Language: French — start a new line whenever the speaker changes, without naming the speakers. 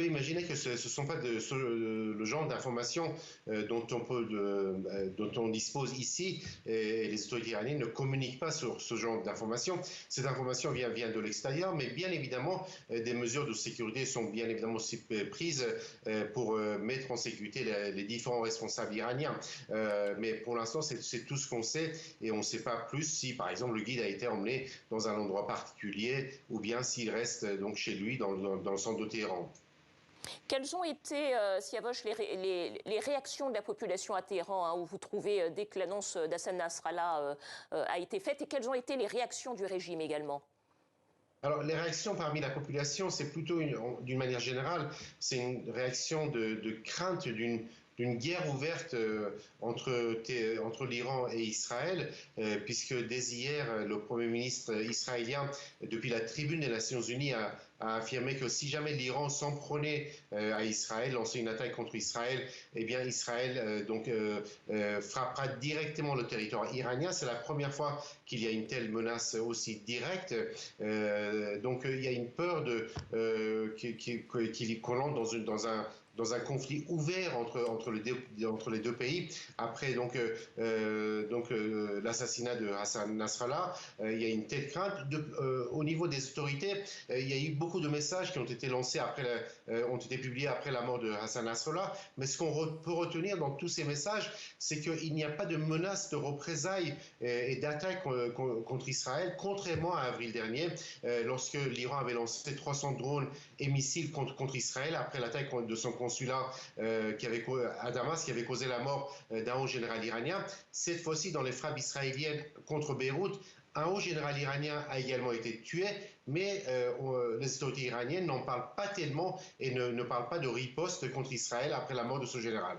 Imaginez que ce ne sont pas le genre d'informations dont on dispose ici, et les autorités iraniennes ne communiquent pas sur ce genre d'informations. Cette information vient de l'extérieur, mais bien évidemment, des mesures de sécurité sont bien évidemment aussi prises pour mettre en sécurité les différents responsables iraniens. Mais pour l'instant, c'est tout ce qu'on sait, et on ne sait pas plus si, par exemple, le guide a été emmené dans un endroit particulier ou bien s'il reste donc chez lui dans le centre de Téhéran.
Quelles ont été, Siavosh, les réactions de la population à Téhéran, hein, où vous trouvez dès que l'annonce d'Hassan Nasrallah a été faite, et quelles ont été les réactions du régime également?
Alors, les réactions parmi la population, c'est plutôt, d'une manière générale, c'est une réaction de crainte d'une guerre ouverte entre l'Iran et Israël, puisque dès hier, le Premier ministre israélien, depuis la tribune des Nations Unies, a affirmé que si jamais l'Iran s'en prenait à Israël, lançait une attaque contre Israël, eh bien Israël frappera directement le territoire iranien. C'est la première fois qu'il y a une telle menace aussi directe. Donc il y a une peur qu'on entre dans un conflit ouvert entre les deux pays. Après l'assassinat de Hassan Nasrallah, il y a une telle crainte. Au niveau des autorités, il y a eu beaucoup de messages qui ont été lancés ont été publiés après la mort de Hassan Nasrallah. Mais ce qu'on peut retenir dans tous ces messages, c'est qu'il n'y a pas de menace de représailles et d'attaques contre Israël, contrairement à avril dernier, lorsque l'Iran avait lancé 300 drones et missiles contre Israël après l'attaque de son consulat à Damas, qui avait causé la mort d'un haut général iranien. Cette fois-ci, dans les frappes israéliennes contre Beyrouth, un haut général iranien a également été tué, mais les autorités iraniennes n'en parlent pas tellement et ne parlent pas de riposte contre Israël après la mort de ce général.